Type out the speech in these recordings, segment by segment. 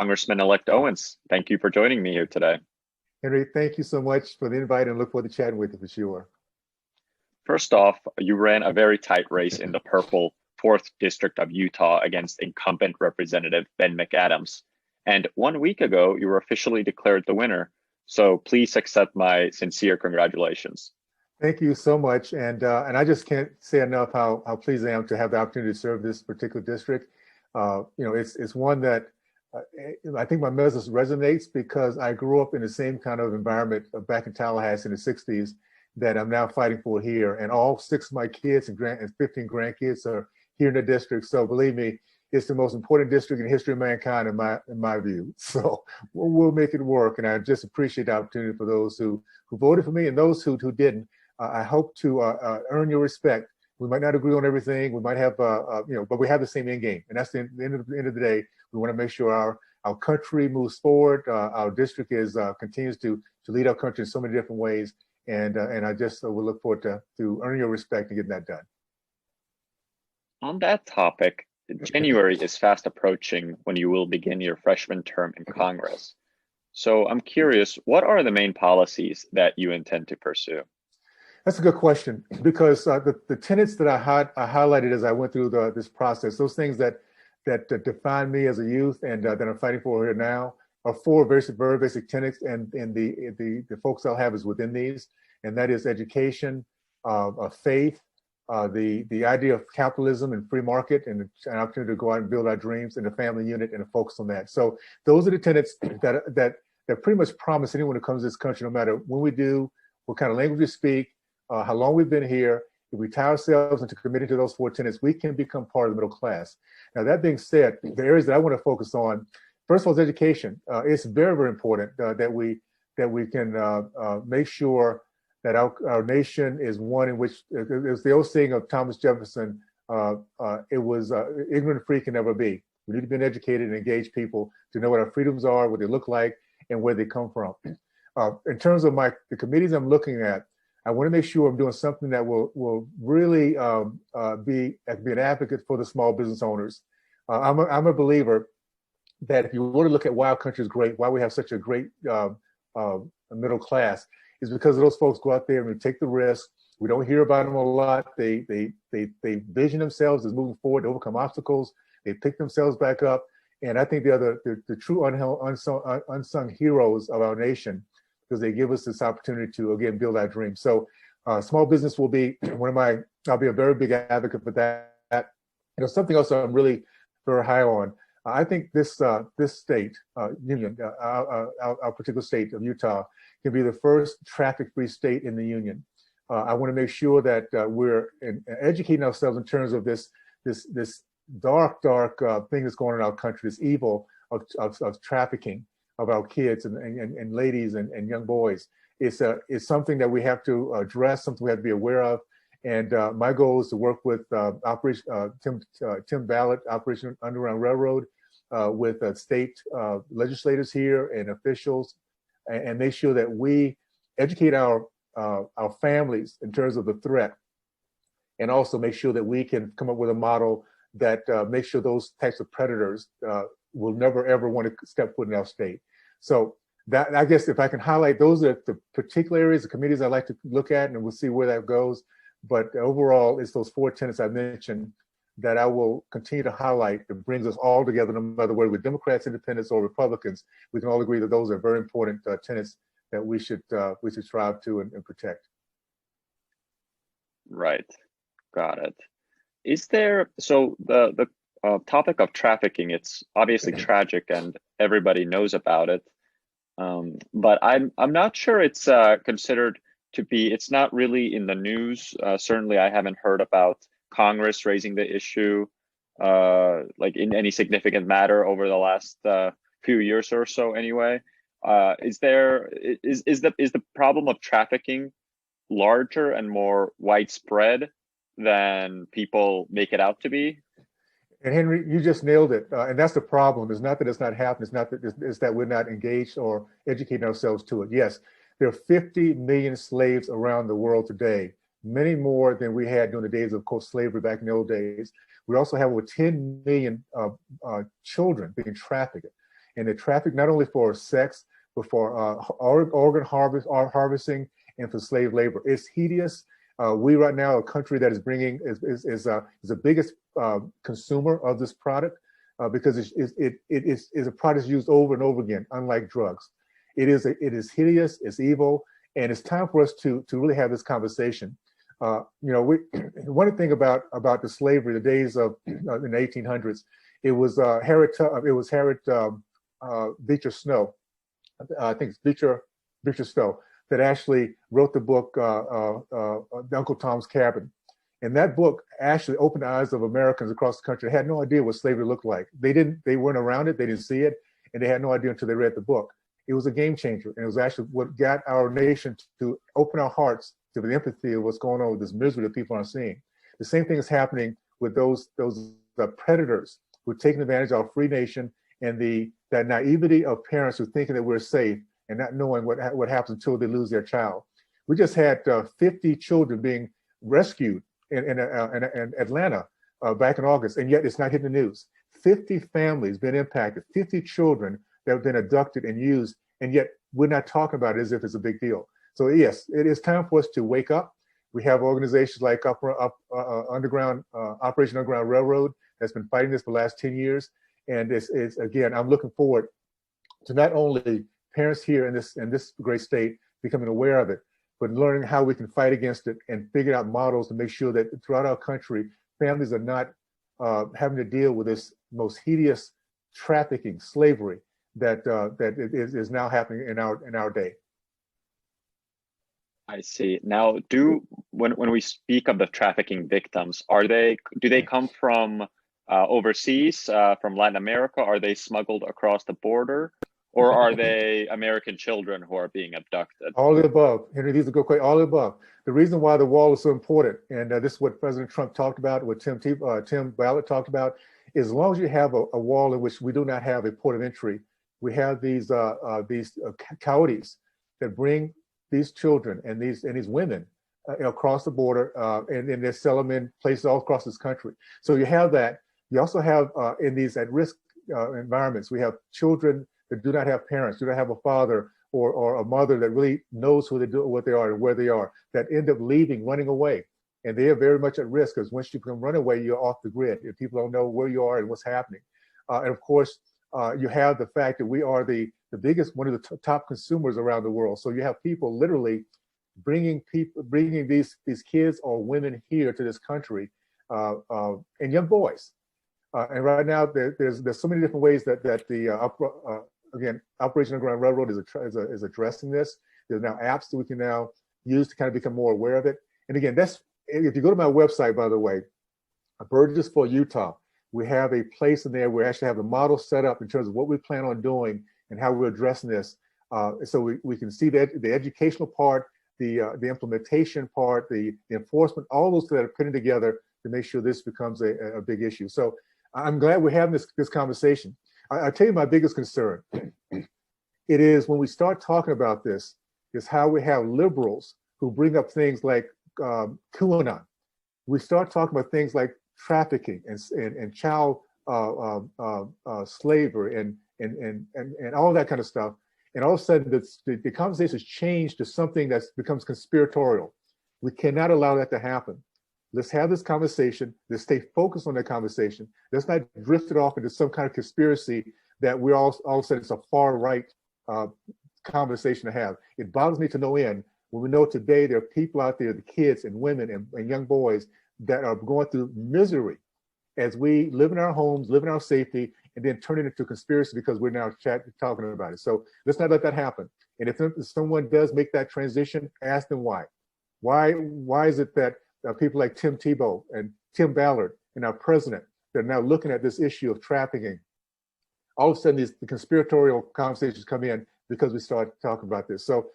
Congressman-elect Owens, thank you for joining me here today. Henry, thank you so much for the invite and look forward to chatting with you for sure. First off, you ran a very tight race in the purple 4th District of Utah against incumbent Representative Ben McAdams. And 1 week ago, you were officially declared the winner. So please accept my sincere congratulations. Thank you so much. And I just can't say enough how pleased I am to have the opportunity to serve this particular district. It's one that I think my message resonates because I grew up in the same kind of environment back in Tallahassee in the 60s that I'm now fighting for here. And all 6 of my kids and 15 grandkids are here in the district. So believe me, it's the most important district in the history of mankind in my view. So we'll make it work. And I just appreciate the opportunity for those who voted for me and those who didn't. I hope to earn your respect. We might not agree on everything. We might have, but we have the same end game. And that's the end of the day. We want to make sure our country moves forward. Our district continues to lead our country in so many different ways. And I just will look forward to earning your respect and getting that done. On that topic, January is fast approaching when you will begin your freshman term in Congress. So I'm curious, what are the main policies that you intend to pursue? That's a good question, because the tenets that I highlighted as I went through this process, those things that define me as a youth and that I'm fighting for here now, are 4 very basic tenets, and the focus I'll have is within these, and that is education, faith, the idea of capitalism and free market, and an opportunity to go out and build our dreams, and a family unit, and a focus on that. So those are the tenets that pretty much promise anyone who comes to this country, no matter when we do, what kind of language we speak, how long we've been here, if we tie ourselves into committing to those 4 tenets, we can become part of the middle class. Now, that being said, the areas that I want to focus on, first of all, is education. It's very, very important that we can make sure that our nation is one in which, it's the old saying of Thomas Jefferson, it was ignorant and free can never be. We need to be educated and engage people to know what our freedoms are, what they look like, and where they come from. In terms of the committees I'm looking at, I want to make sure I'm doing something that will really be an advocate for the small business owners. I'm a believer that if you were to look at why our country is great, why we have such a great middle class, is because of those folks go out there and take the risk. We don't hear about them a lot. They vision themselves as moving forward to overcome obstacles. They pick themselves back up. And I think they're the true unsung heroes of our nation, because they give us this opportunity to, again, build our dreams. So small business will be I'll be a very big advocate for that. Something else I'm really very high on. I think this state, union, our particular state of Utah, can be the first traffic-free state in the union. I want to make sure that we're educating ourselves in terms of this dark thing that's going on in our country, this evil of trafficking of our kids and ladies and young boys. It's something that we have to address, something we have to be aware of. And my goal is to work with Tim Ballard, Operation Underground Railroad, with state legislators here and officials, and make sure that we educate our families in terms of the threat, and also make sure that we can come up with a model that makes sure those types of predators will never ever want to step foot in our state. So that, I guess, if I can highlight, those are the particular areas, the committees I like to look at, and we'll see where that goes. But overall, it's those 4 tenets I mentioned that I will continue to highlight that brings us all together, no matter whether we're Democrats, Independents, or Republicans. We can all agree that those are very important tenets that we should strive to and protect. Right, got it. Is there, so the topic of trafficking, it's obviously tragic and everybody knows about it, but I'm not sure it's considered to be, it's not really in the news. Certainly I haven't heard about Congress raising the issue like in any significant matter over the last few years or so anyway. Is the problem of trafficking larger and more widespread than people make it out to be? And Henry, you just nailed it. And that's the problem. It's not that it's not happening. It's not that it's that we're not engaged or educating ourselves to it. Yes, there are 50 million slaves around the world today, many more than we had during the days of, course, slavery back in the old days. We also have over 10 million children being trafficked. and they traffic not only for sex, but for organ harvesting and for slave labor. It's hideous. We right now, a country that is bringing is the biggest consumer of this product because it is a product used over and over again, unlike drugs. It is hideous, it's evil, and it's time for us to really have this conversation. One thing about the slavery, the days of in the 1800s, it was Harriet Beecher Stowe, I think it's Beecher Stowe, that actually wrote the book Uncle Tom's Cabin. And that book actually opened the eyes of Americans across the country. They had no idea what slavery looked like. They weren't around it, they didn't see it, and they had no idea until they read the book. It was a game changer, and it was actually what got our nation to open our hearts to the empathy of what's going on with this misery that people aren't seeing. The same thing is happening with those predators who are taking advantage of our free nation and that naivety of parents who are thinking that we're safe and not knowing what happens until they lose their child. We just had 50 children being rescued in Atlanta back in August, and yet it's not hitting the news. 50 families been impacted, 50 children that have been abducted and used, and yet we're not talking about it as if it's a big deal. So yes, it is time for us to wake up. We have organizations like Operation Underground Railroad that's been fighting this for the last 10 years. And it's again, I'm looking forward to not only parents here in this great state becoming aware of it, but learning how we can fight against it and figure out models to make sure that throughout our country, families are not having to deal with this most hideous trafficking, slavery that is now happening in our day. I see. Now, when we speak of the trafficking victims, do they come from overseas, from Latin America? Are they smuggled across the border, or are they American children who are being abducted? All of the above, Henry. These are good questions. All of the above. The reason why the wall is so important, and this is what President Trump talked about, what Tim Ballard talked about, is as long as you have a wall in which we do not have a port of entry, we have these coyotes that bring these children and these women across the border, and they sell them in places all across this country. So you have that. You also have in these at-risk environments, we have children that do not have parents, do not have a father or a mother that really knows who they do, what they are, and where they are, that end up leaving, running away. And they are very much at risk because once you can run away, you're off the grid. If people don't know where you are and what's happening. And of course, you have the fact that we are the biggest, one of the top consumers around the world. So you have people literally bringing these kids or women here to this country, and young boys. And right now, there's so many different ways that again, Operation Underground Railroad is addressing this. There's now apps that we can now use to kind of become more aware of it. And again, if you go to my website, by the way, Burgess for Utah, we have a place in there where we actually have the model set up in terms of what we plan on doing and how we're addressing this. So we can see that the educational part, the implementation part, the enforcement, all those that are putting together to make sure this becomes a big issue. So I'm glad we're having this conversation. I'll tell you my biggest concern. It is when we start talking about this, is how we have liberals who bring up things like QAnon. We start talking about things like trafficking and child slavery and all that kind of stuff. And all of a sudden, the conversation has changed to something that becomes conspiratorial. We cannot allow that to happen. Let's have this conversation. Let's stay focused on that conversation. Let's not drift it off into some kind of conspiracy that we're all of a sudden it's a far right conversation to have. It bothers me to no end when we know today there are people out there, the kids and women and young boys that are going through misery as we live in our homes, live in our safety, and then turn it into a conspiracy because we're now talking about it. So let's not let that happen. And if someone does make that transition, ask them why. Why is it that people like Tim Tebow and Tim Ballard and our president, they're now looking at this issue of trafficking? All of a sudden, the conspiratorial conversations come in because we start talking about this. So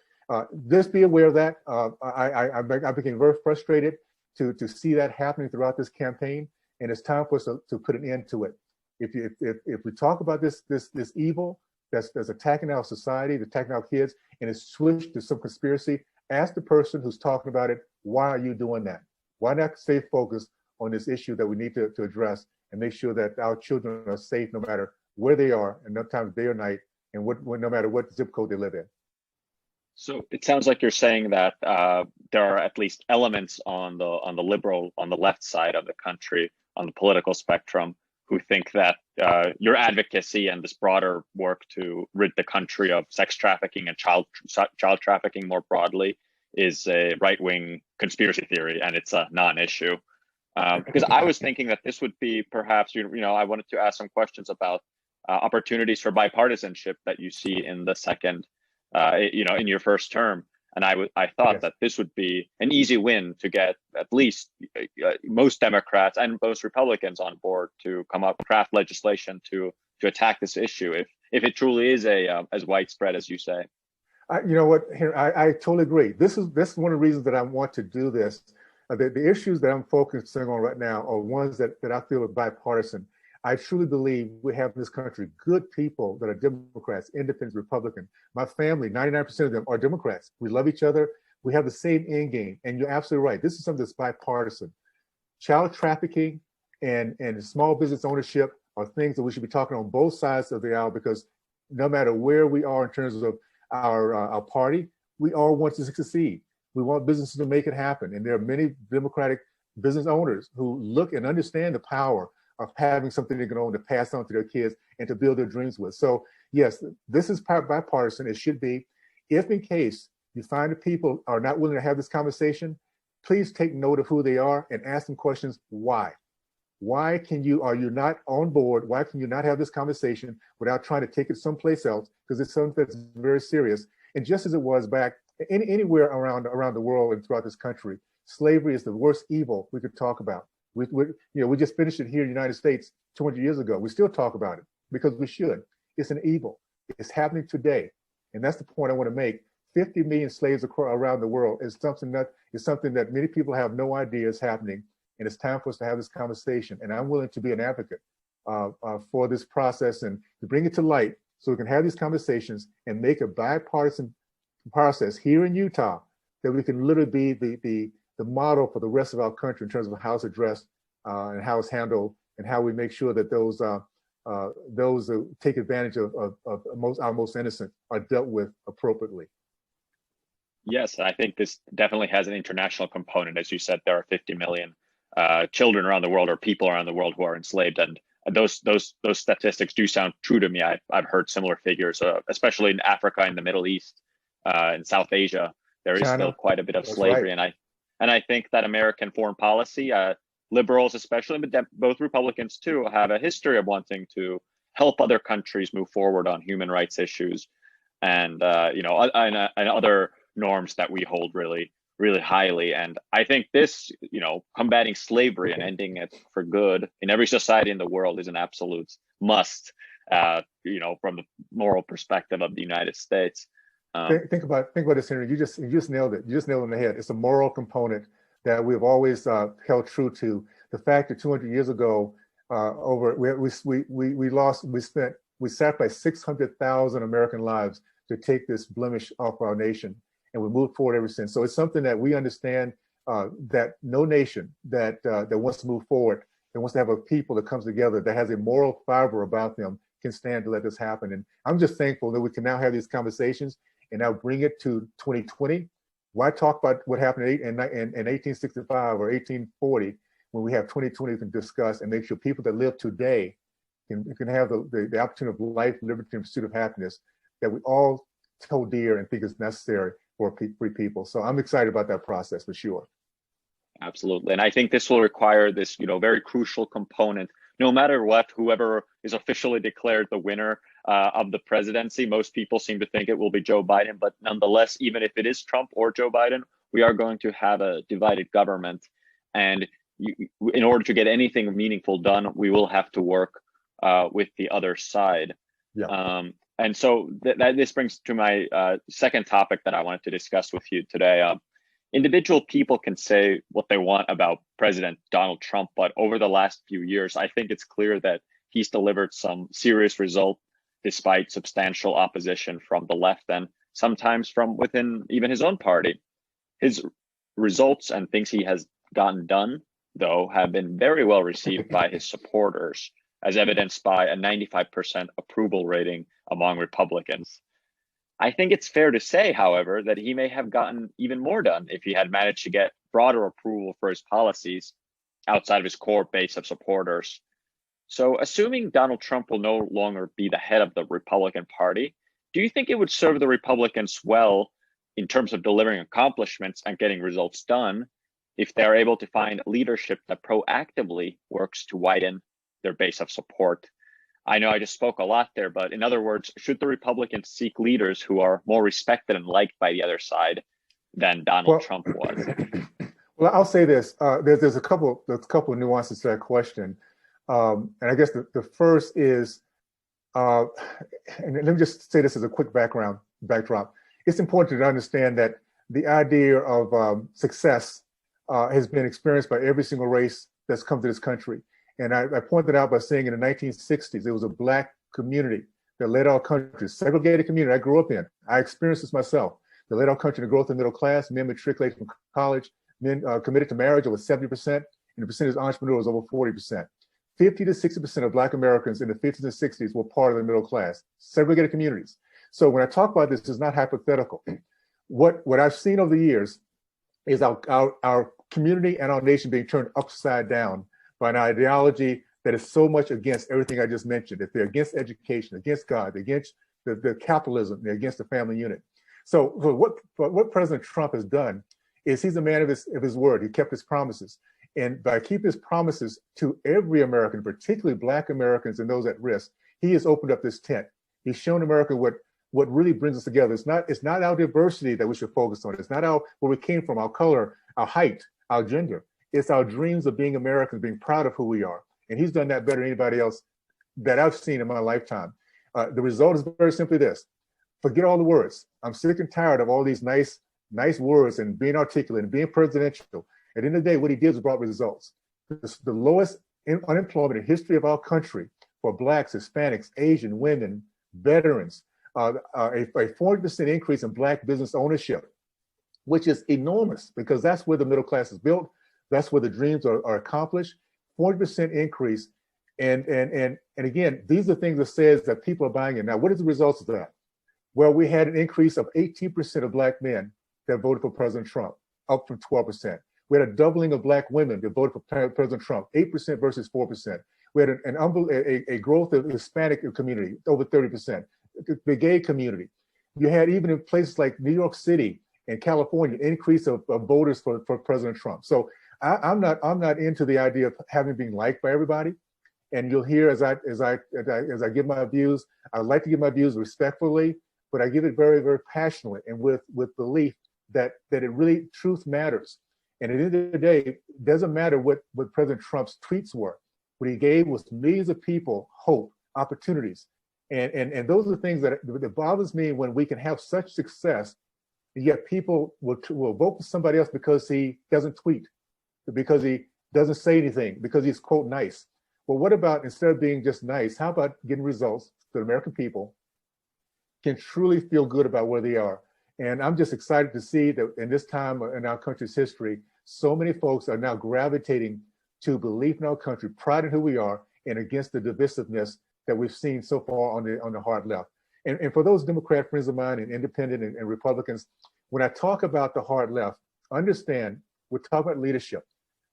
just be aware of that. I became very frustrated to see that happening throughout this campaign, and it's time for us to put an end to it. If we talk about this evil that's attacking our society, attacking our kids, and it's switched to some conspiracy, ask the person who's talking about it, why are you doing that? Why not stay focused on this issue that we need to address and make sure that our children are safe no matter where they are, and sometimes day or night, and no matter what zip code they live in. So it sounds like you're saying that there are at least elements on the left side of the country, on the political spectrum, who think that your advocacy and this broader work to rid the country of sex trafficking and child trafficking more broadly is a right-wing conspiracy theory, and it's a non-issue. Because I was thinking that this would be perhaps, I wanted to ask some questions about opportunities for bipartisanship that you see in the second, in your first term. And I thought that this would be an easy win to get at least most Democrats and most Republicans on board to come up, craft legislation to attack this issue if it truly is as widespread as you say. You know what, Henry, I totally agree. This is one of the reasons that I want to do this. The issues that I'm focusing on right now are ones that I feel are bipartisan. I truly believe we have in this country good people that are Democrats, independents, Republican. My family, 99% of them are Democrats. We love each other. We have the same end game. And you're absolutely right. This is something that's bipartisan. Child trafficking and small business ownership are things that we should be talking on both sides of the aisle, because no matter where we are in terms of our party, we all want to succeed. We want businesses to make it happen. And there are many Democratic business owners who look and understand the power of having something they can own to pass on to their kids and to build their dreams with. So yes, this is bipartisan. It should be. If in case you find that people are not willing to have this conversation, please take note of who they are and ask them questions. Why? Why are you not on board? Why can you not have this conversation without trying to take it someplace else? Because it's something that's very serious. And just as it was back anywhere around the world and throughout this country, slavery is the worst evil we could talk about. We just finished it here in the United States 200 years ago. We still talk about it because we should. It's an evil. It's happening today. And that's the point I want to make. 50 million slaves around the world is something that many people have no idea is happening. And it's time for us to have this conversation. And I'm willing to be an advocate for this process and to bring it to light so we can have these conversations and make a bipartisan process here in Utah that we can literally be the model for the rest of our country in terms of how it's addressed and how it's handled, and how we make sure that those who take advantage of our most innocent are dealt with appropriately. Yes, I think this definitely has an international component. As you said, there are 50 million children around the world, or people around the world, who are enslaved, and those statistics do sound true to me. I've heard similar figures, especially in Africa, in the Middle East, in South Asia. There is still quite a bit of slavery, right. And I think that American foreign policy, liberals especially, but both Republicans too, have a history of wanting to help other countries move forward on human rights issues, and and other norms that we hold really, really highly. And I think this, combating slavery and ending it for good in every society in the world is an absolute must. From the moral perspective of the United States. Think about this, Henry. You just nailed it. You just nailed it on the head. It's a moral component that we've always held true to. The fact that 200 years ago, we sacrificed 600,000 American lives to take this blemish off our nation, and we moved forward ever since. So it's something that we understand that no nation that wants to move forward, that wants to have a people that comes together, that has a moral fiber about them, can stand to let this happen. And I'm just thankful that we can now have these conversations and now bring it to 2020. Why talk about what happened in 1865 or 1840 when we have 2020 we can discuss and make sure people that live today can have the opportunity of life, liberty, and pursuit of happiness that we all hold dear and think is necessary for free people. So I'm excited about that process for sure. Absolutely. And I think this will require this, very crucial component. No matter what, whoever is officially declared the winner of the presidency, most people seem to think it will be Joe Biden. But nonetheless, even if it is Trump or Joe Biden, we are going to have a divided government. And in order to get anything meaningful done, we will have to work with the other side. Yeah. And so this brings to my second topic that I wanted to discuss with you today. Individual people can say what they want about President Donald Trump, but over the last few years, I think it's clear that he's delivered some serious results despite substantial opposition from the left and sometimes from within even his own party. His results and things he has gotten done, though, have been very well received by his supporters. as evidenced by a 95% approval rating among Republicans. I think it's fair to say, however, that he may have gotten even more done if he had managed to get broader approval for his policies outside of his core base of supporters. So, assuming Donald Trump will no longer be the head of the Republican Party, do you think it would serve the Republicans well in terms of delivering accomplishments and getting results done if they're able to find leadership that proactively works to widen their base of support? I know I just spoke a lot there, but in other words, should the Republicans seek leaders who are more respected and liked by the other side than Donald Trump was? Well, I'll say this. There's a couple of nuances to that question. And I guess the first is, and let me just say this as a quick backdrop. It's important to understand that the idea of success has been experienced by every single race that's come to this country. And I pointed out by saying in the 1960s, it was a Black community that led our country, segregated community I grew up in. I experienced this myself. That led our country to growth in the middle class, men matriculated from college, men committed to marriage over 70%, and the percentage of entrepreneurs over 40%. 50 to 60% of Black Americans in the 50s and 60s were part of the middle class, segregated communities. So when I talk about this, it's not hypothetical. What I've seen over the years is our community and our nation being turned upside down by an ideology that is so much against everything I just mentioned. If they're against education, against God, against the capitalism, they're against the family unit. So what President Trump has done is he's a man of his word. He kept his promises. And by keeping his promises to every American, particularly Black Americans and those at risk, he has opened up this tent. He's shown America what really brings us together. It's not our diversity that we should focus on. It's not where we came from, our color, our height, our gender. It's our dreams of being Americans, being proud of who we are. And he's done that better than anybody else that I've seen in my lifetime. The result is very simply this. Forget all the words. I'm sick and tired of all these nice words and being articulate and being presidential. At the end of the day, what he did was brought results. The lowest unemployment in the history of our country for Blacks, Hispanics, Asian women, veterans, a 40% increase in Black business ownership, which is enormous because that's where the middle class is built. That's where the dreams are accomplished. 40% increase. And again, these are things that says that people are buying it. Now, what is the results of that? Well, we had an increase of 18% of Black men that voted for President Trump, up from 12%. We had a doubling of Black women that voted for President Trump, 8% versus 4%. We had a growth of the Hispanic community, over 30%. The gay community. You had even in places like New York City and California, increase of voters for President Trump. So I'm not into the idea of having been liked by everybody. And you'll hear as I give my views, I like to give my views respectfully, but I give it very, very passionately and with belief that it really truth matters. And at the end of the day, it doesn't matter what President Trump's tweets were. What he gave was millions of people hope, opportunities. And those are the things that bothers me when we can have such success, and yet people will vote for somebody else because he doesn't tweet, because he doesn't say anything, because he's, quote, nice. Well, what about instead of being just nice, how about getting results that the American people can truly feel good about where they are? And I'm just excited to see that in this time in our country's history, so many folks are now gravitating to belief in our country, pride in who we are, and against the divisiveness that we've seen so far on the hard left. And for those Democrat friends of mine and independent and Republicans, when I talk about the hard left, understand we're talking about leadership.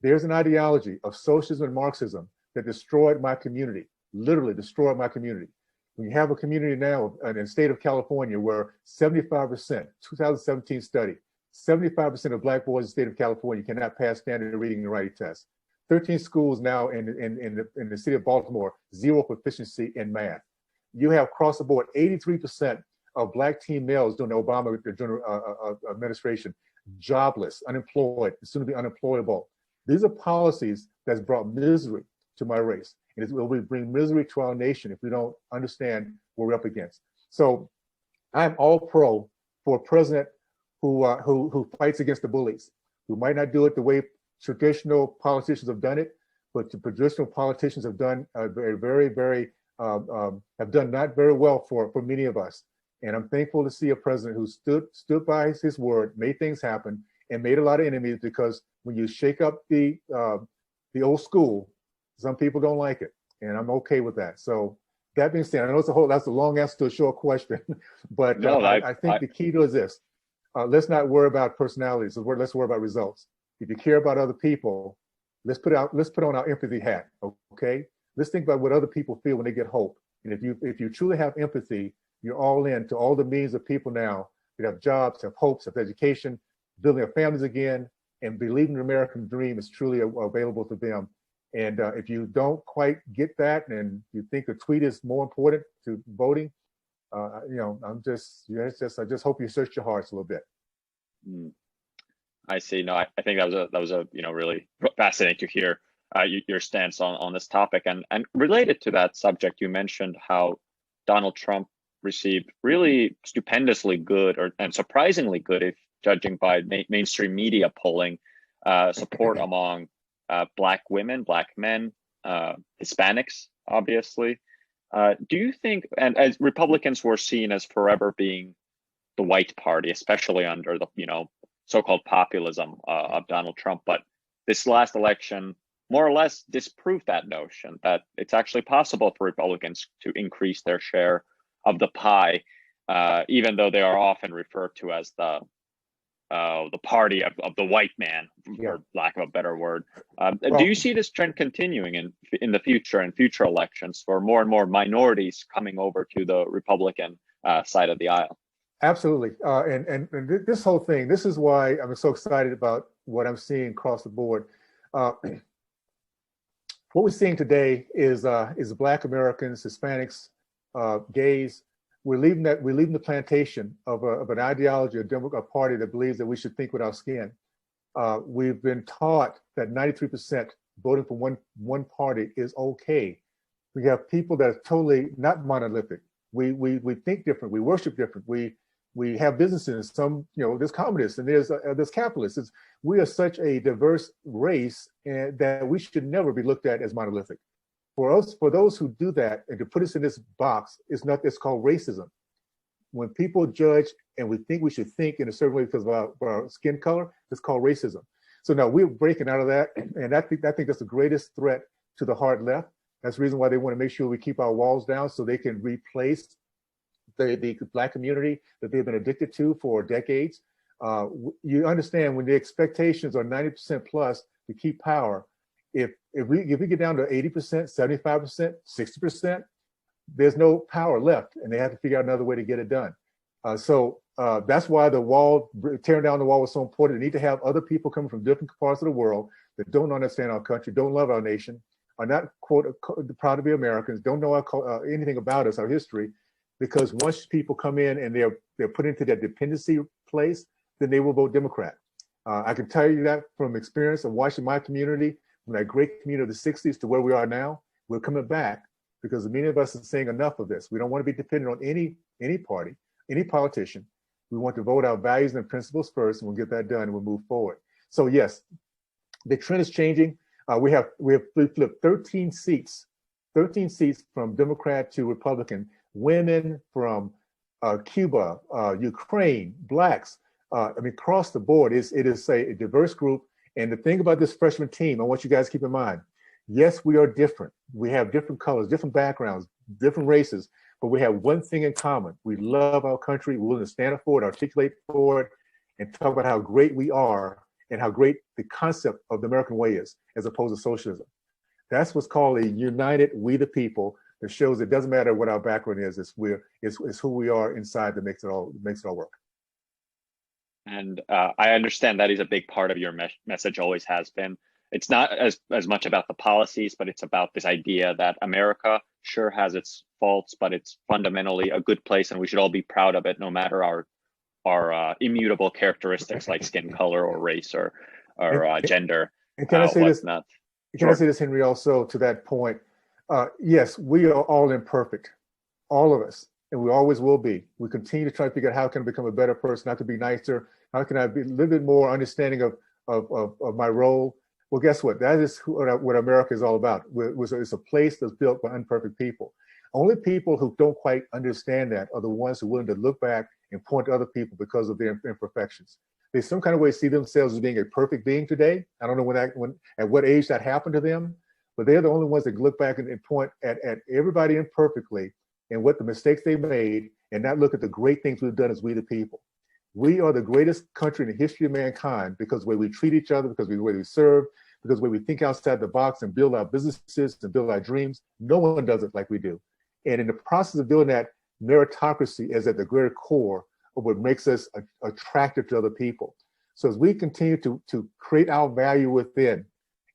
There's an ideology of socialism and Marxism that destroyed my community, literally destroyed my community. When you have a community now in the state of California where 75%, 2017 study, 75% of Black boys in the state of California cannot pass standard reading and writing tests. 13 schools now in the city of Baltimore, zero proficiency in math. You have across the board 83% of Black teen males during the Obama administration, jobless, unemployed, soon to be unemployable. These are policies that's brought misery to my race. And it will bring misery to our nation if we don't understand what we're up against. So I'm all pro for a president who fights against the bullies, who might not do it the way traditional politicians have done it, but the traditional politicians have done have done not very well for many of us. And I'm thankful to see a president who stood by his word, made things happen, and made a lot of enemies, because when you shake up the old school, some people don't like it. and I'm okay with that. So that being said, I know that's a long answer to a short question, but No, I think the key to it is this. Let's not worry about personalities. Let's worry about results. If you care about other people, let's put on our empathy hat. Okay. Let's think about what other people feel when they get hope. And if you truly have empathy, you're all in to all the millions of people now that have jobs, have hopes, have education, building their families again, and believing the American dream is truly available to them. And if you don't quite get that, and you think a tweet is more important to voting, I just hope you search your hearts a little bit. I see. No, I think that was a really fascinating to hear your stance on this topic. And related to that subject, you mentioned how Donald Trump received really stupendously good and surprisingly good, if judging by mainstream media polling, support among Black women, Black men, Hispanics, obviously. Do you think, and as Republicans were seen as forever being the white party, especially under the so-called populism of Donald Trump, but this last election more or less disproved that notion that it's actually possible for Republicans to increase their share of the pie, even though they are often referred to as the party of the white man, for lack of a better word. Do you see this trend continuing in the future and future elections, for more and more minorities coming over to the Republican side of the aisle? Absolutely. And this whole thing, this is why I'm so excited about what I'm seeing across the board. What we're seeing today is Black Americans, Hispanics, gays. We're leaving the plantation of an ideology, a party that believes that we should think with our skin. We've been taught that 93% voting for one party is okay. We have people that are totally not monolithic. We think different. We worship different. We have businesses. Some, there's communists and there's capitalists. We are such a diverse race, and that we should never be looked at as monolithic. For those who do that and to put us in this box, it's called racism. When people judge and we think we should think in a certain way because of our skin color, it's called racism. So now we're breaking out of that, and I think that's the greatest threat to the hard left. That's the reason why they want to make sure we keep our walls down so they can replace the Black community that they've been addicted to for decades. You understand, when the expectations are 90% plus to keep power, if we get down to 80%, 75%, 60%, there's no power left, and they have to figure out another way to get it done. So that's why tearing down the wall was so important. They need to have other people coming from different parts of the world that don't understand our country, don't love our nation, are not proud to be Americans, don't know anything about us, our history, because once people come in and they're put into that dependency place, then they will vote Democrat. I can tell you that from experience of watching my community, from that great community of the 60s to where we are now. We're coming back because many of us are saying enough of this. We don't want to be dependent on any party, any politician. We want to vote our values and principles first, and we'll get that done and we'll move forward. So yes, the trend is changing. We flipped 13 seats from Democrat to Republican. Women from Cuba, Ukraine, Blacks, across the board. It is a diverse group. And the thing about this freshman team, I want you guys to keep in mind, yes, we are different. We have different colors, different backgrounds, different races, but we have one thing in common. We love our country. We're willing to stand up for it, articulate for it, and talk about how great we are and how great the concept of the American way is, as opposed to socialism. That's what's called a united we the people, that shows it doesn't matter what our background is, it's who we are inside that makes it all work. And I understand that is a big part of your message, always has been. It's not as much about the policies, but it's about this idea that America sure has its faults, but it's fundamentally a good place, and we should all be proud of it, no matter our immutable characteristics like skin color or race or gender. And can I say this? Sure. I say this, Henri? Also, to that point, yes, we are all imperfect, all of us, and we always will be. We continue to try to figure out how can I become a better person, how to be nicer, how can I be a little bit more understanding of my role. Well, guess what? That is what America is all about. It's a place that's built by imperfect people. Only people who don't quite understand that are the ones who are willing to look back and point to other people because of their imperfections. They some kind of way see themselves as being a perfect being today. I don't know at what age that happened to them, but they're the only ones that can look back and point at everybody imperfectly and what the mistakes they made, and not look at the great things we've done as we the people. We are the greatest country in the history of mankind because of the way we treat each other, because of the way we serve, because of the way we think outside the box and build our businesses and build our dreams. No one does it like we do. And in the process of doing that, meritocracy is at the very core of what makes us attractive to other people. So as we continue to create our value within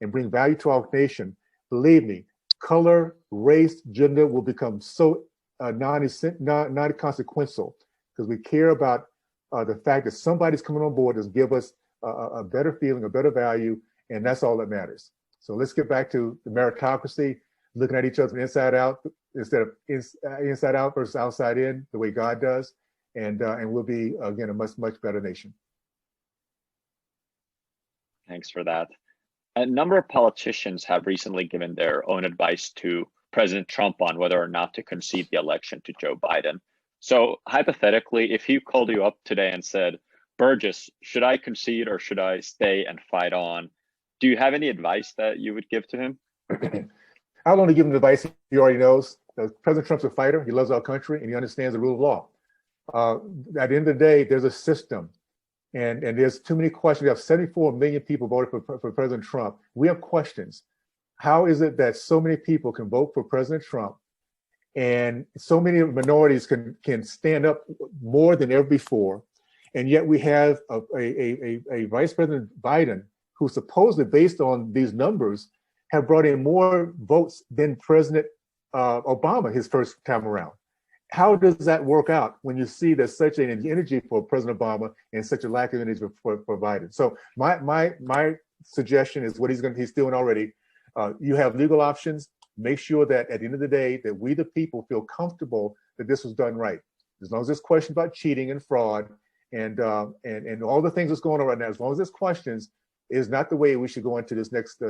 and bring value to our nation, believe me, color, race, gender will become so non-consequential because we care about the fact that somebody's coming on board to give us a better feeling, a better value, and that's all that matters. So let's get back to the meritocracy, looking at each other from inside out instead of inside out versus outside in, the way God does, and we'll be, again, a much, much better nation. Thanks for that. A number of politicians have recently given their own advice to President Trump on whether or not to concede the election to Joe Biden. So hypothetically, if he called you up today and said, Burgess, should I concede or should I stay and fight on? Do you have any advice that you would give to him? I'll only give him advice he already knows. President Trump's a fighter. He loves our country and he understands the rule of law. At the end of the day, there's a system. And there's too many questions. We have 74 million people voted for President Trump. We have questions. How is it that so many people can vote for President Trump and so many minorities can stand up more than ever before? And yet we have a Vice President Biden who supposedly, based on these numbers, have brought in more votes than President Obama his first time around. How does that work out when you see there's such an energy for President Obama and such a lack of energy for Biden? So my suggestion is what he's doing already. You have legal options. Make sure that at the end of the day that we the people feel comfortable that this was done right. As long as there's questions about cheating and fraud and all the things that's going on right now, as long as there's questions, is not the way we should go into this next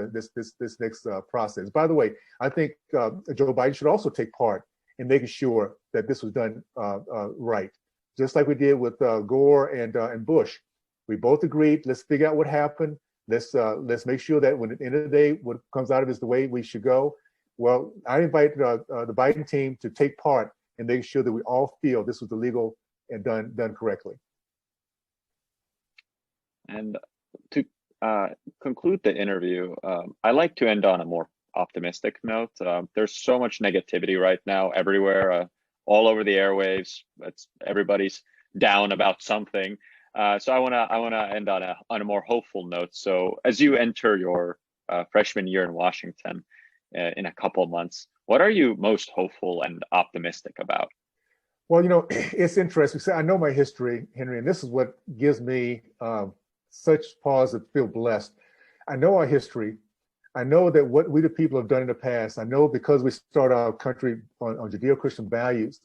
process. By the way, I think Joe Biden should also take part in making sure that this was done right, just like we did with Gore and Bush. We both agreed. Let's figure out what happened. Let's make sure that when at the end of the day, what comes out of it is the way we should go. Well, I invite the Biden team to take part in making sure that we all feel this was illegal and done correctly. And to conclude the interview, I like to end on a more optimistic note. There's so much negativity right now everywhere, all over the airwaves. Everybody's down about something. So I wanna end on a more hopeful note. So as you enter your freshman year in Washington in a couple of months, what are you most hopeful and optimistic about? Well, it's interesting. So I know my history, Henry, and this is what gives me such pause to feel blessed. I know our history. I know that what we the people have done in the past. I know because we start our country on Judeo-Christian values,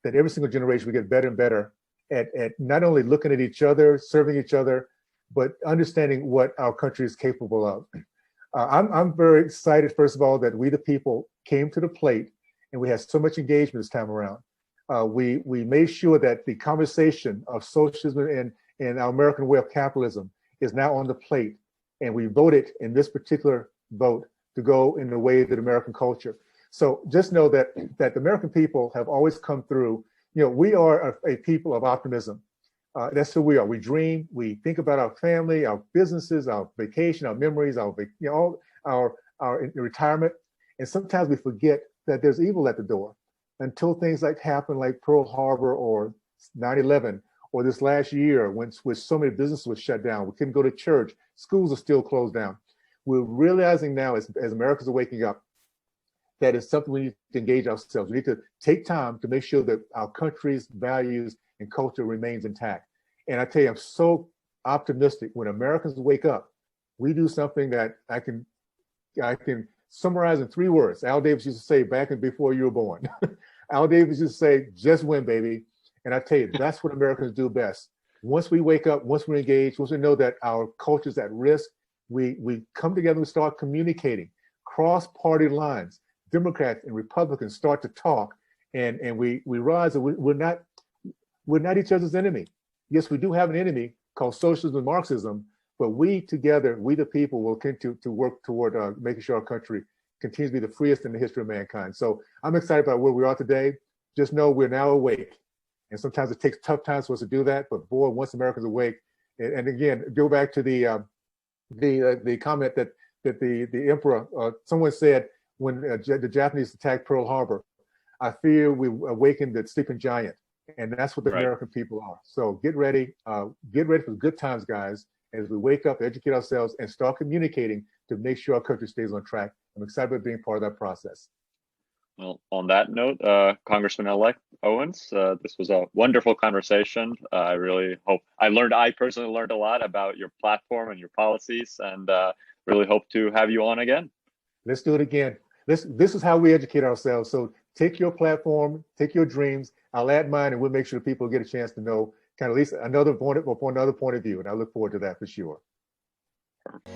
that every single generation we get better and better at not only looking at each other, serving each other, but understanding what our country is capable of. I'm very excited, first of all, that we the people came to the plate and we had so much engagement this time around. We made sure that the conversation of socialism and our American way of capitalism is now on the plate. And we voted in this particular vote to go in the way of the American culture. So just know that the American people have always come through. We are a people of optimism. That's who we are. We dream. We think about our family, our businesses, our vacation, our memories, all our retirement. And sometimes we forget that there's evil at the door until things happen like Pearl Harbor or 9/11 or this last year when so many businesses were shut down. We couldn't go to church. Schools are still closed down. We're realizing now as Americans are waking up that it's something we need to engage ourselves. We need to take time to make sure that our country's values and culture remains intact. And I tell you, I'm so optimistic when Americans wake up, we do something that I can summarize in 3 words. Al Davis used to say back before you were born. Al Davis used to say, just win, baby. And I tell you, that's what Americans do best. Once we wake up, once we engage, once we know that our culture is at risk, we come together and start communicating, cross party lines. Democrats and Republicans start to talk, and we realize that we're not each other's enemy. Yes, we do have an enemy called socialism and Marxism, but we together, we the people, will continue to work toward making sure our country continues to be the freest in the history of mankind. So I'm excited about where we are today. Just know we're now awake. And sometimes it takes tough times for us to do that. But boy, once Americans awake, and again, go back to the comment that the emperor, someone said when the Japanese attacked Pearl Harbor, I fear we awakened the sleeping giant. And that's what the American people are. So get ready for good times, guys, as we wake up, educate ourselves, and start communicating to make sure our country stays on track. I'm excited about being part of that process. Well, on that note, Congressman-elect Owens, this was a wonderful conversation. I personally learned a lot about your platform and your policies, and really hope to have you on again. Let's do it again. This is how we educate ourselves. So take your platform, take your dreams. I'll add mine, and we'll make sure people get a chance to know kind of at least another point of view. And I look forward to that for sure. Perfect.